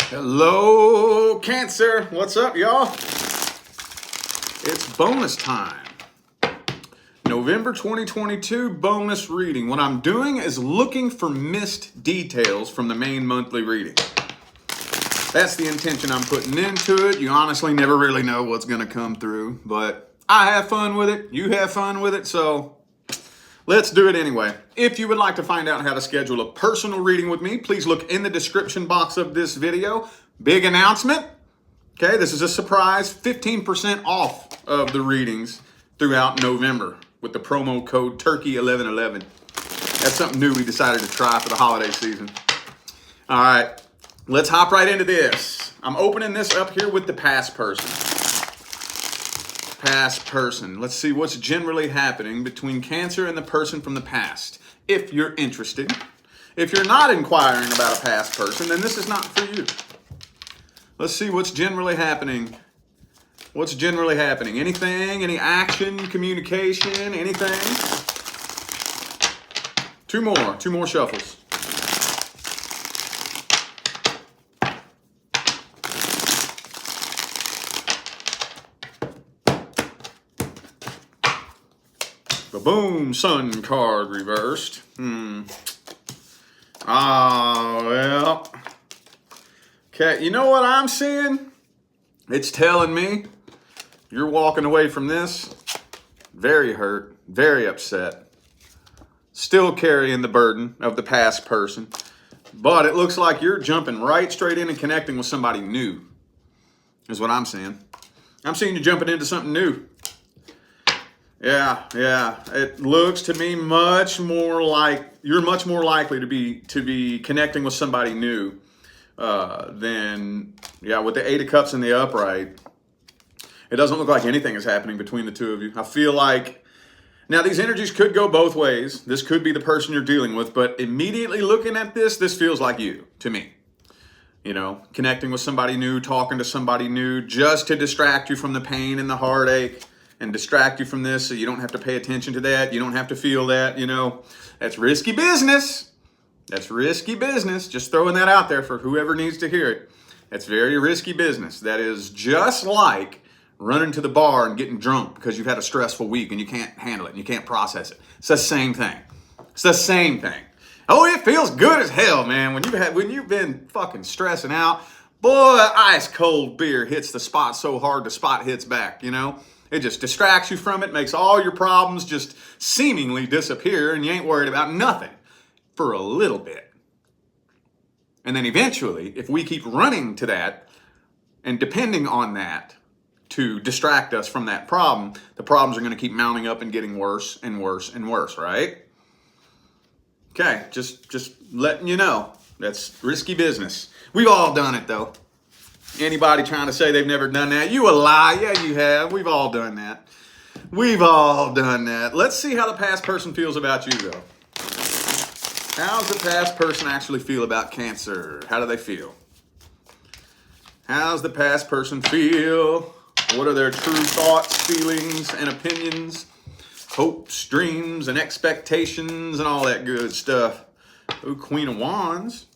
Hello, Cancer. What's up, y'all? It's bonus time. November 2022 bonus reading. What I'm doing is looking for missed details from the main monthly reading. That's the intention I'm putting into it. You honestly never really know what's going to come through, but I have fun with it. You have fun with it, so let's do it anyway. If you would like to find out how to schedule a personal reading with me, please look in the description box of this video. Big announcement. Okay, this is a surprise 15% off of the readings throughout November with the promo code Turkey1111. That's something new we decided to try for the holiday season. All right, let's hop right into this. I'm opening this up here with the past person. Past person. Let's see what's generally happening between Cancer and the person from the past. If you're interested. If you're not inquiring about a past person, then this is not for you. Let's see what's generally happening. What's generally happening? Anything? Any action, communication, anything? Two more shuffles. Boom, Sun card reversed. Well. Okay, you know what I'm seeing? It's telling me you're walking away from this very hurt, very upset, still carrying the burden of the past person, but it looks like you're jumping right straight in and connecting with somebody new, is what I'm seeing. I'm seeing you jumping into something new. Yeah. It looks to me much more like you're much more likely to be connecting with somebody new than with the Eight of Cups in the upright. It doesn't look like anything is happening between the two of you. I feel like now these energies could go both ways. This could be the person you're dealing with, but immediately looking at this feels like you to me. You know, connecting with somebody new, talking to somebody new, just to distract you from the pain and the heartache. And distract you from this so you don't have to pay attention to that. You don't have to feel that, you know. That's risky business. That's risky business. Just throwing that out there for whoever needs to hear it. That's very risky business. That is just like running to the bar and getting drunk because you've had a stressful week and you can't handle it and you can't process it. It's the same thing. It's the same thing. Oh, it feels good as hell, man. When you've been fucking stressing out, boy, ice cold beer hits the spot so hard the spot hits back, you know. It just distracts you from it, makes all your problems just seemingly disappear, and you ain't worried about nothing for a little bit. And then eventually, if we keep running to that and depending on that to distract us from that problem, the problems are going to keep mounting up and getting worse and worse and worse, right? Okay, just letting you know. That's risky business. We've all done it, though. Anybody trying to say they've never done that, you a lie. Yeah, you have. We've all done that. We've all done that. Let's see how the past person feels about you, though. How's the past person actually feel about Cancer? How do they feel? How's the past person feel? What are their true thoughts, feelings, and opinions? Hopes, dreams, and expectations, and all that good stuff. Ooh, Queen of Wands.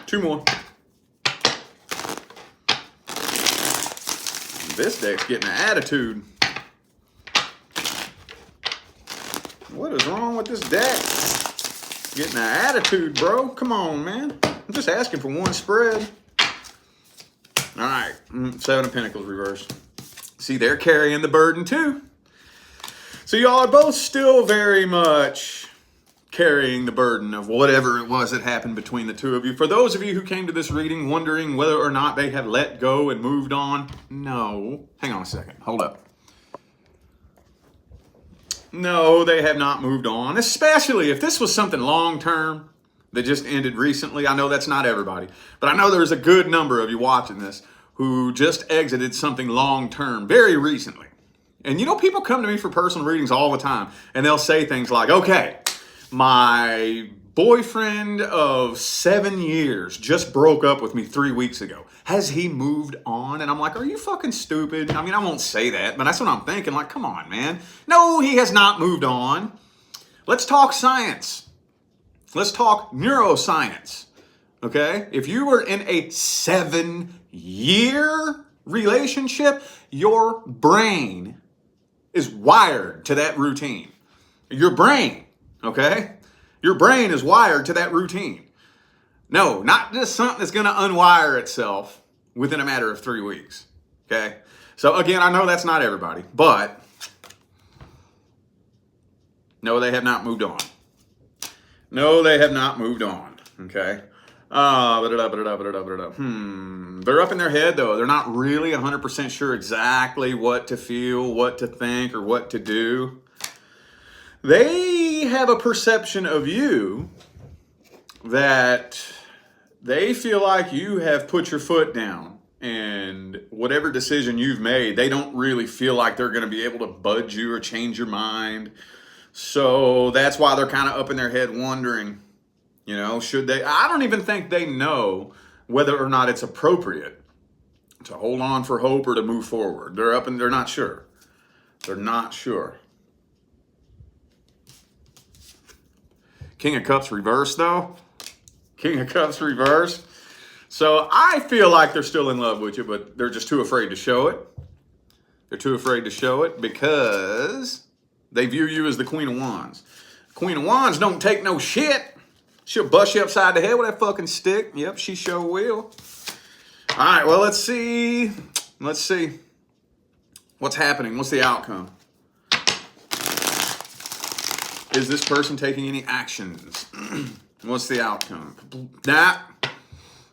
Two more. This deck's getting an attitude. What is wrong with this deck? Getting an attitude, bro. Come on, man. I'm just asking for one spread. All right. Seven of Pentacles reversed. See, they're carrying the burden too. So y'all are both still very much carrying the burden of whatever it was that happened between the two of you. For those of you who came to this reading wondering whether or not they have let go and moved on, no. Hang on a second. Hold up. No, they have not moved on, especially if this was something long-term that just ended recently. I know that's not everybody, but I know there's a good number of you watching this who just exited something long-term very recently. And you know, people come to me for personal readings all the time, and they'll say things like, okay, my boyfriend of 7 years just broke up with me 3 weeks ago. Has he moved on? And I'm like, are you fucking stupid? I mean, I won't say that, but that's what I'm thinking. Like, come on, man. No, he has not moved on. Let's talk science. Let's talk neuroscience. Okay? If you were in a 7-year relationship, your brain is wired to that routine. Your brain, okay? Your brain is wired to that routine. No, not just something that's going to unwire itself within a matter of 3 weeks. Okay? So again, I know that's not everybody, but no, they have not moved on. No, they have not moved on. Okay? They're up in their head though. They're not really 100% sure exactly what to feel, what to think, or what to do. They have a perception of you that they feel like you have put your foot down, and whatever decision you've made, they don't really feel like they're going to be able to budge you or change your mind. So that's why they're kind of up in their head wondering, you know, should they? I don't even think they know whether or not it's appropriate to hold on for hope or to move forward. They're up and they're not sure. They're not sure. King of Cups reversed though. King of Cups reversed. So I feel like they're still in love with you, but they're just too afraid to show it. They're too afraid to show it because they view you as the Queen of Wands. Queen of Wands don't take no shit. She'll bust you upside the head with that fucking stick. Yep, she sure will. All right, well, let's see. Let's see. What's happening? What's the outcome? Is this person taking any actions? What's the outcome? Nah.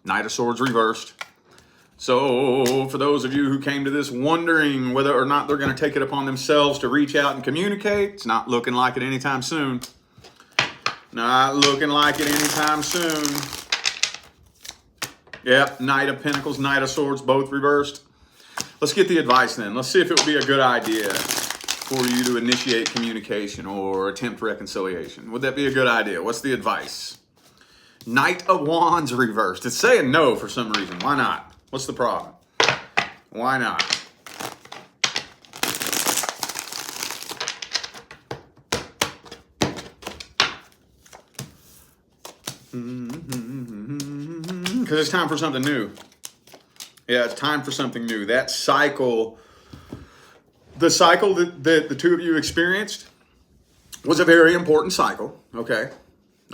Knight of Swords reversed. So for those of you who came to this wondering whether or not they're going to take it upon themselves to reach out and communicate, it's not looking like it anytime soon. Not looking like it anytime soon. Yep, Knight of Pentacles, Knight of Swords, both reversed. Let's get the advice then. Let's see if it would be a good idea for you to initiate communication or attempt reconciliation. Would that be a good idea? What's the advice? Knight of Wands reversed. It's saying no for some reason. Why not? What's the problem? Why not? Because it's time for something new. Yeah, it's time for something new. That cycle, the cycle that the two of you experienced was a very important cycle, okay?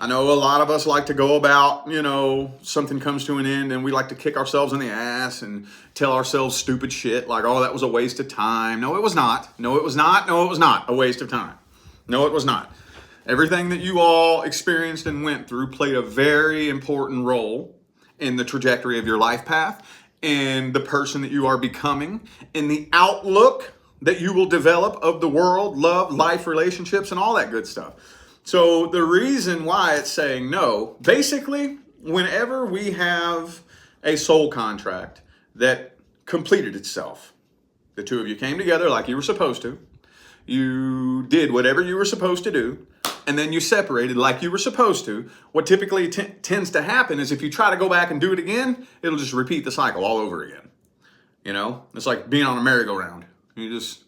I know a lot of us like to go about, you know, something comes to an end and we like to kick ourselves in the ass and tell ourselves stupid shit like, oh, that was a waste of time. No, it was not. No, it was not. No, it was not a waste of time. No, it was not. Everything that you all experienced and went through played a very important role in the trajectory of your life path and the person that you are becoming, in the outlook that you will develop of the world, love, life, relationships, and all that good stuff. So the reason why it's saying no, basically, whenever we have a soul contract that completed itself, the two of you came together like you were supposed to, you did whatever you were supposed to do, and then you separated like you were supposed to, what typically tends to happen is if you try to go back and do it again, it'll just repeat the cycle all over again. You know, it's like being on a merry-go-round. You just,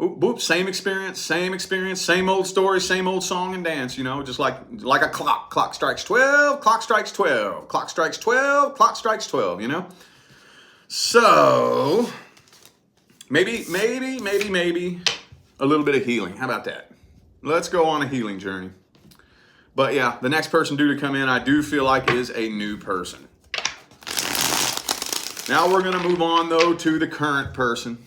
oop, boop, same experience, same old story, same old song and dance, you know, just like a clock. Clock strikes 12, clock strikes 12, clock strikes 12, clock strikes 12, you know? So, maybe a little bit of healing. How about that? Let's go on a healing journey. But yeah, the next person due to come in, I do feel like is a new person. Now we're going to move on, though, to the current person.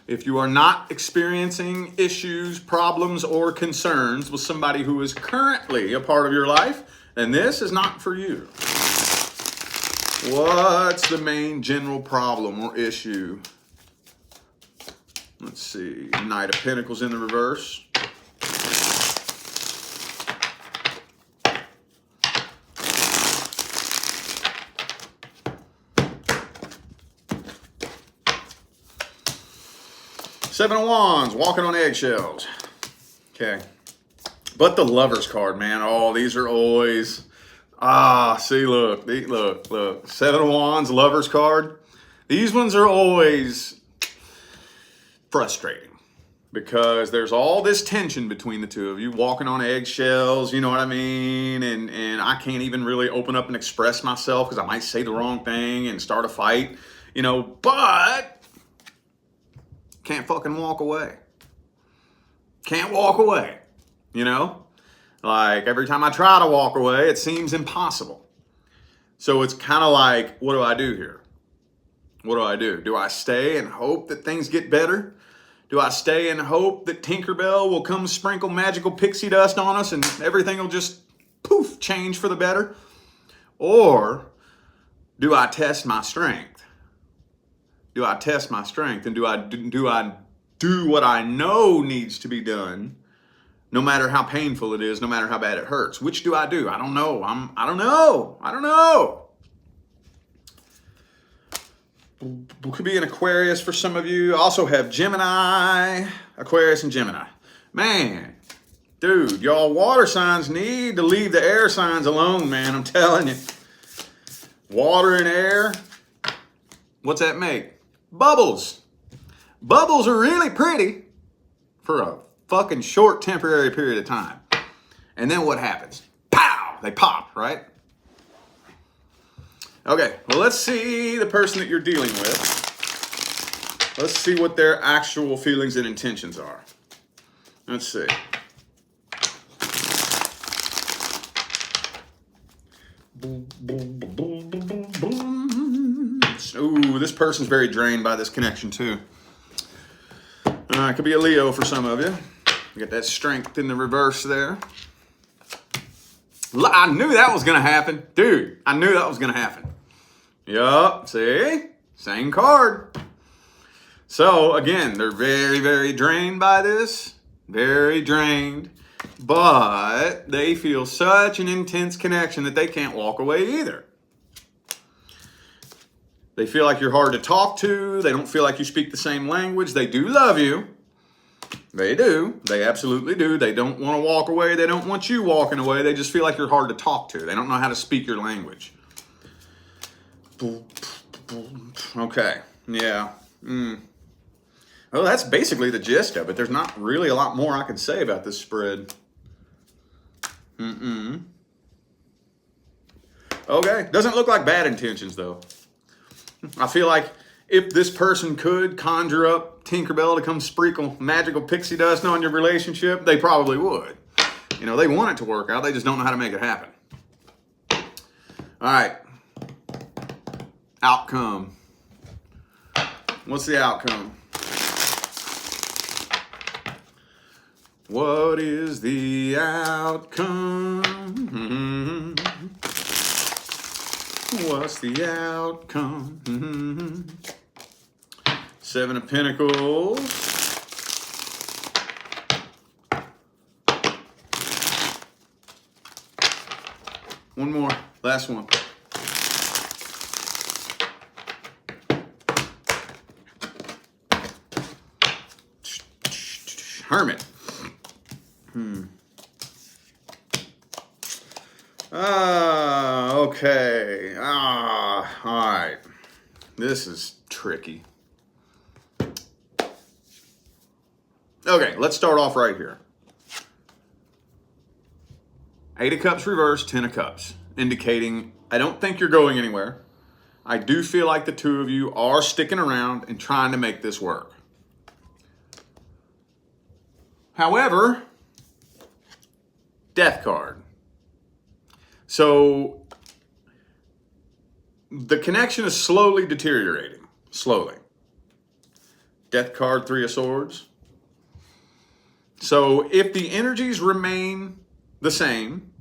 If you are not experiencing issues, problems, or concerns with somebody who is currently a part of your life, then this is not for you. What's the main general problem or issue? Let's see. Knight of Pentacles in the reverse. Seven of Wands, walking on eggshells. Okay. But the Lover's card, man. Oh, these are always... see, look. Look. Seven of Wands, Lover's card. These ones are always frustrating. because there's all this tension between the two of you, walking on eggshells, you know what I mean? And I can't even really open up and express myself because I might say the wrong thing and start a fight, you know, but can't fucking walk away. Can't walk away, you know? Like every time I try to walk away, it seems impossible. So it's kind of like, what do I do here? What do I do? Do I stay and hope that things get better? Do I stay and hope that Tinkerbell will come sprinkle magical pixie dust on us and everything will just poof, change for the better? Or do I test my strength? Do I test my strength and do I do what I know needs to be done, no matter how painful it is, no matter how bad it hurts? Which do I do? I don't know. I don't know. Could be an Aquarius for some of you. Also have Gemini, Aquarius and Gemini. Man, dude, y'all water signs need to leave the air signs alone, man. I'm telling you. Water and air, what's that make? Bubbles. Bubbles are really pretty for a fucking short temporary period of time. And then what happens? Pow! They pop, right? Okay, well, let's see the person that you're dealing with. Let's see what their actual feelings and intentions are. Let's see. Ooh, this person's very drained by this connection too. It could be a Leo for some of you. You got that strength in the reverse there. I knew that was going to happen. Dude, I knew that was going to happen. Yup, see? Same card. So, again, they're very, very drained by this. Very drained. But they feel such an intense connection that they can't walk away either. They feel like you're hard to talk to. They don't feel like you speak the same language. They do love you. They do. They absolutely do. They don't want to walk away. They don't want you walking away. They just feel like you're hard to talk to. They don't know how to speak your language. Okay. Yeah. Well, that's basically the gist of it. There's not really a lot more I can say about this spread. Okay. Doesn't look like bad intentions, though. I feel like if this person could conjure up Tinkerbell to come sprinkle magical pixie dust on your relationship, they probably would. You know, they want it to work out. They just don't know how to make it happen. All right. Outcome. What's the outcome? What is the outcome? What's the outcome? Seven of Pentacles. One more. Last one. Hermit. Okay. All right. This is tricky. Okay, let's start off right here. Eight of Cups reversed, 10 of Cups, indicating I don't think you're going anywhere. I do feel like the two of you are sticking around and trying to make this work. However, Death card. So the connection is slowly deteriorating. Slowly. Death card, Three of Swords. So if the energies remain the same,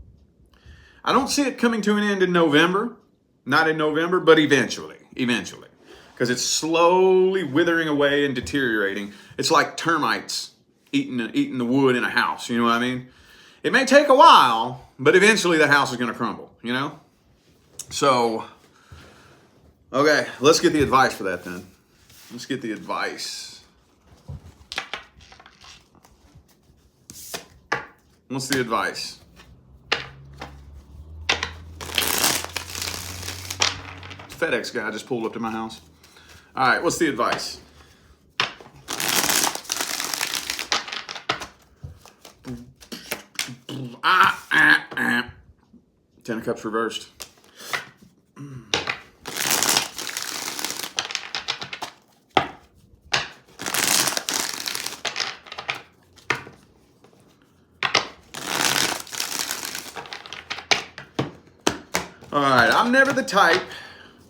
I don't see it coming to an end in November. Not in November, but eventually. Eventually. Because it's slowly withering away and deteriorating. It's like termites eating the wood in a house. You know what I mean? It may take a while, but eventually the house is going to crumble, you know? So, okay, let's get the advice for that then. Let's get the advice. What's the advice? FedEx guy just pulled up to my house. All right, what's the advice? Ten of Cups reversed. All right, I'm never the type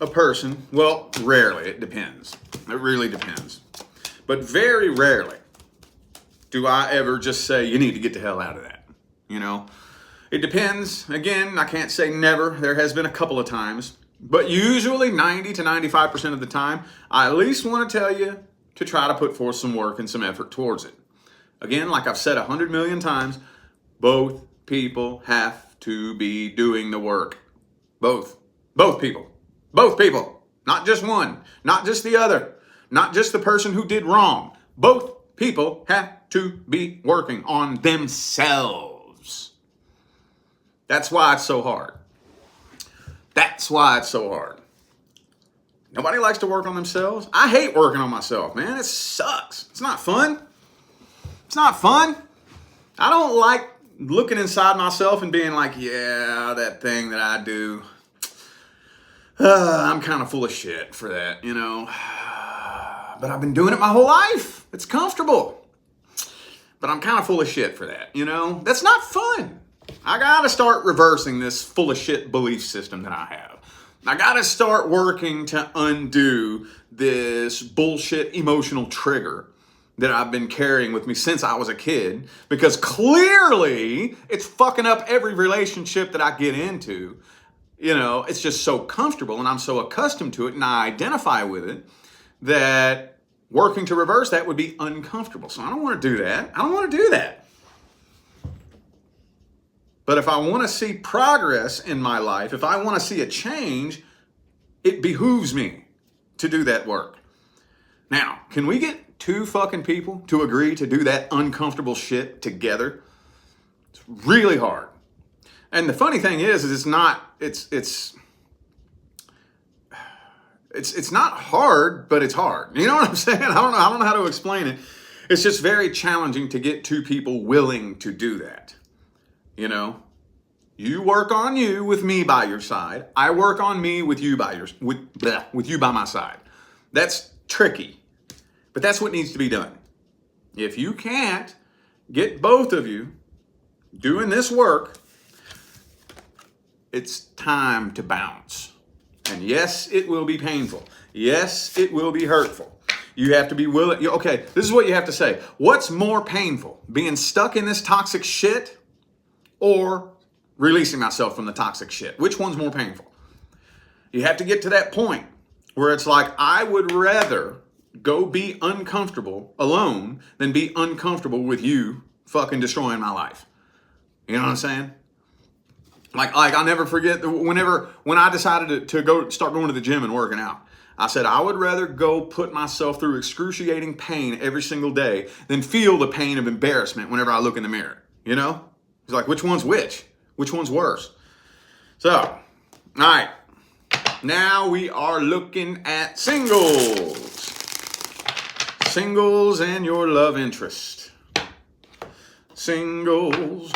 of person, well, rarely, it depends. It really depends. But very rarely do I ever just say, you need to get the hell out of that. You know, it depends. Again, I can't say never. There has been a couple of times. But usually 90 to 95% of the time, I at least want to tell you to try to put forth some work and some effort towards it. Again, like I've said 100 million times, both people have to be doing the work. Both people, not just one, not just the other, not just the person who did wrong. Both people have to be working on themselves. That's why it's so hard. Nobody likes to work on themselves. I hate working on myself, man. It sucks. It's not fun. I don't like looking inside myself and being like, yeah, that thing that I do, I'm kind of full of shit for that, you know. But I've been doing it my whole life. It's comfortable. But I'm kind of full of shit for that, you know. That's not fun. I got to start reversing this full of shit belief system that I have. I got to start working to undo this bullshit emotional trigger that I've been carrying with me since I was a kid, because clearly it's fucking up every relationship that I get into. You know, it's just so comfortable and I'm so accustomed to it and I identify with it that working to reverse that would be uncomfortable. So I don't want to do that. But if I want to see progress in my life, if I want to see a change, it behooves me to do that work. Now, can we get two fucking people to agree to do that uncomfortable shit together? It's really hard. And the funny thing is it's not hard, but it's hard. You know what I'm saying? I don't know how to explain it. It's just very challenging to get two people willing to do that. You know, you work on you with me by your side. I work on me with you by my side. That's tricky, but that's what needs to be done. If you can't get both of you doing this work, it's time to bounce. And yes, it will be painful. Yes, it will be hurtful. You have to be willing. Okay, this is what you have to say. What's more painful, being stuck in this toxic shit or releasing myself from the toxic shit? Which one's more painful? You have to get to that point where it's like, I would rather go be uncomfortable alone than be uncomfortable with you fucking destroying my life. You know what I'm saying? Like I'll never forget when I decided to start going to the gym and working out. I said, I would rather go put myself through excruciating pain every single day than feel the pain of embarrassment whenever I look in the mirror. You know? It's like, which one's which? Which one's worse? So, all right. Now we are looking at singles. Singles and your love interest. Singles.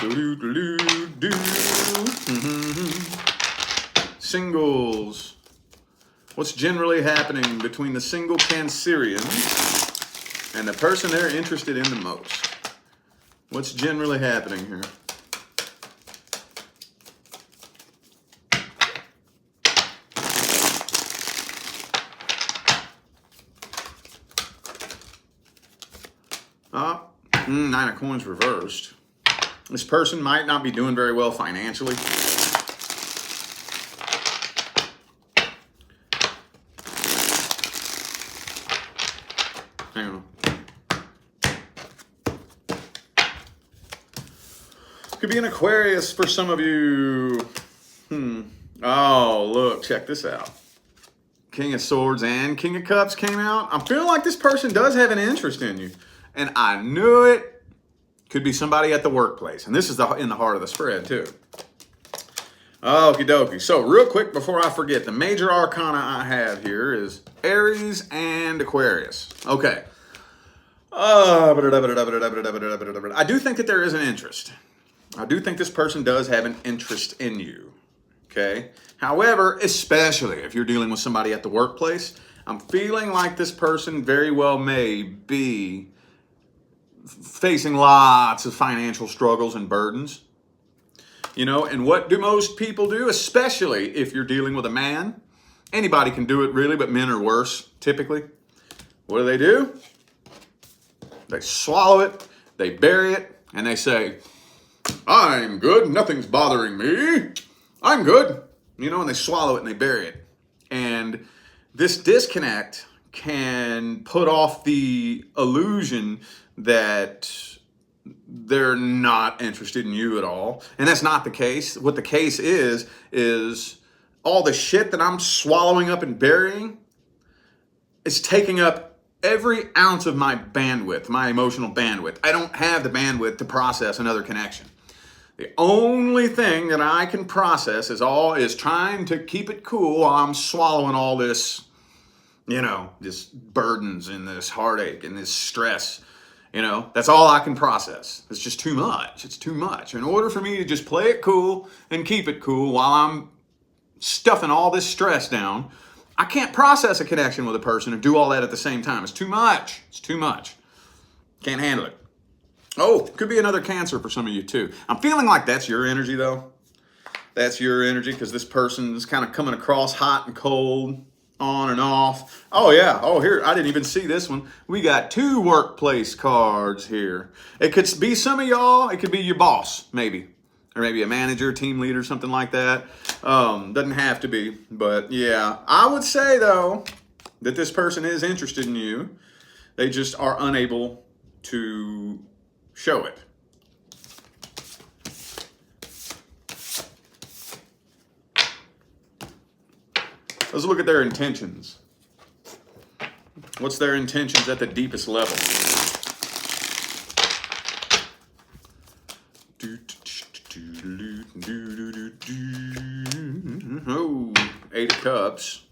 Singles. What's generally happening between the single Cancerian and the person they're interested in the most? What's generally happening here? Nine of Coins reversed. This person might not be doing very well financially. Hang on. Could be an Aquarius for some of you. Oh, look, check this out. King of Swords and King of Cups came out. I'm feeling like this person does have an interest in you. And I knew it. Could be somebody at the workplace. And this is in the heart of the spread, too. Okie dokie. So, real quick before I forget, the major arcana I have here is Aries and Aquarius. Okay. I do think that there is an interest. I do think this person does have an interest in you. Okay. However, especially if you're dealing with somebody at the workplace, I'm feeling like this person very well may be facing lots of financial struggles and burdens. You know, and what do most people do, especially if you're dealing with a man? Anybody can do it really, but men are worse typically. What do? They swallow it, they bury it, and they say, I'm good, nothing's bothering me, I'm good. You know, and they swallow it and they bury it. And this disconnect can put off the illusion that they're not interested in you at all. And that's not the case. What the case is all the shit that I'm swallowing up and burying is taking up every ounce of my bandwidth, my emotional bandwidth. I don't have the bandwidth to process another connection. The only thing that I can process is trying to keep it cool while I'm swallowing all this, this burdens and this heartache and this stress. That's all I can process. It's just too much. It's too much. In order for me to just play it cool and keep it cool while I'm stuffing all this stress down, I can't process a connection with a person and do all that at the same time. It's too much. It's too much. Can't handle it. Oh, could be another Cancer for some of you too. I'm feeling like that's your energy though. That's your energy because this person's kind of coming across hot and cold, on and off. Oh yeah. Oh, here, I didn't even see this one. We got 2 workplace cards here. It could be some of y'all. It could be your boss, maybe. Or maybe a manager, team leader, something like that. Doesn't have to be. But yeah, I would say though that this person is interested in you. They just are unable to show it. Let's look at their intentions. What's their intentions at the deepest level? Oh, 8 of Cups.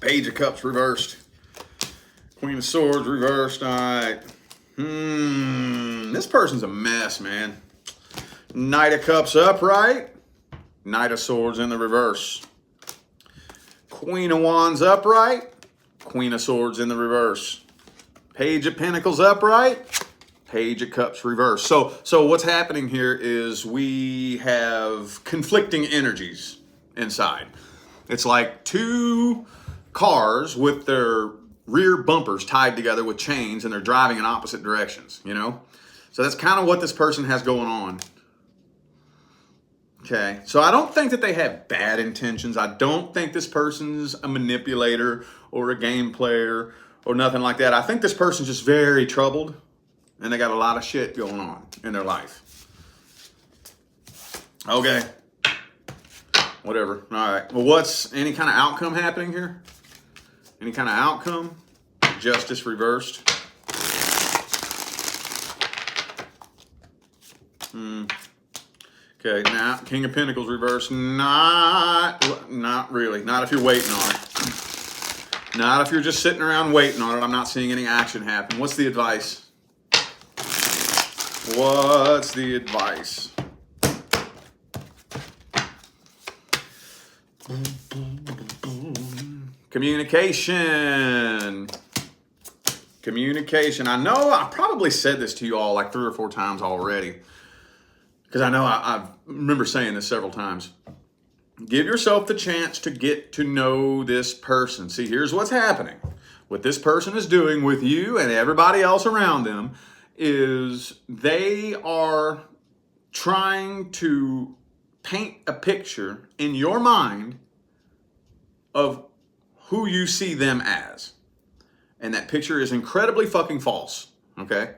Page of Cups reversed. Queen of Swords reversed. All right. This person's a mess, man. Knight of Cups upright. Knight of Swords in the reverse. Queen of Wands upright. Queen of Swords in the reverse. Page of Pentacles upright. Page of Cups reverse. So what's happening here is we have conflicting energies inside. It's like 2 cars with their rear bumpers tied together with chains and they're driving in opposite directions, So that's kind of what this person has going on. Okay, so I don't think that they have bad intentions. I don't think this person's a manipulator or a game player or nothing like that. I think this person's just very troubled and they got a lot of shit going on in their life. Okay, whatever. All right, well, what's any kind of outcome happening here? Any kind of outcome? Justice reversed. Okay, now King of Pentacles reversed. Not really. Not if you're waiting on it. Not if you're just sitting around waiting on it. I'm not seeing any action happen. What's the advice? What's the advice? Communication. Communication. I know I probably said this to you all like 3 or 4 times already. Because I know I remember saying this several times. Give yourself the chance to get to know this person. See, here's what's happening. What this person is doing with you and everybody else around them is they are trying to paint a picture in your mind of who you see them as. And that picture is incredibly fucking false, okay?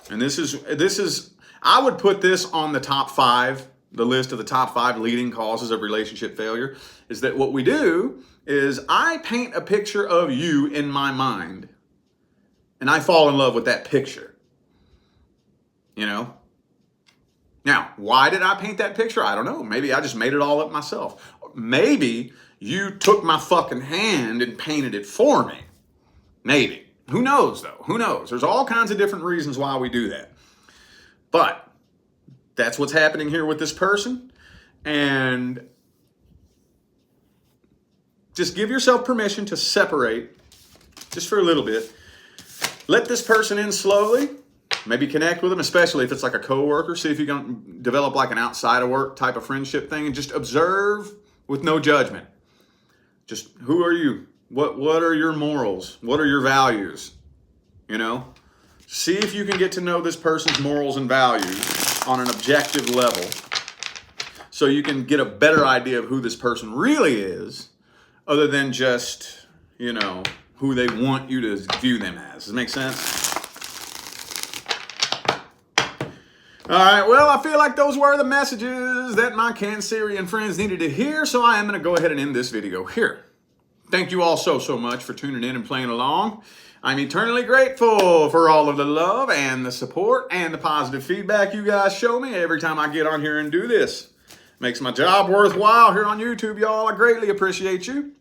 And this is I would put this on the top 5 the list of the top 5 leading causes of relationship failure, is that what we do is I paint a picture of you in my mind, and I fall in love with that picture. You know? Now, why did I paint that picture? I don't know. Maybe I just made it all up myself. Maybe you took my fucking hand and painted it for me. Maybe. Who knows, though? Who knows? There's all kinds of different reasons why we do that. But that's what's happening here with this person. And just give yourself permission to separate just for a little bit. Let this person in slowly. Maybe connect with them, especially if it's like a coworker. See if you can develop like an outside of work type of friendship thing, and just observe with no judgment. Just, who are you? What are your morals? What are your values? You know? See if you can get to know this person's morals and values on an objective level, so you can get a better idea of who this person really is, other than just, you know, who they want you to view them as. Does it make sense? All right, well, I feel like those were the messages that my Cancerian friends needed to hear, so I am going to go ahead and end this video here. Thank you all so much for tuning in and playing along. I'm eternally grateful for all of the love and the support and the positive feedback you guys show me every time I get on here and do this. Makes my job worthwhile here on YouTube, y'all. I greatly appreciate you.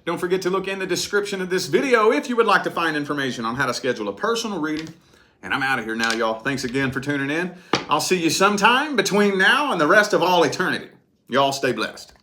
Don't forget to look in the description of this video if you would like to find information on how to schedule a personal reading. And I'm out of here now, y'all. Thanks again for tuning in. I'll see you sometime between now and the rest of all eternity. Y'all stay blessed.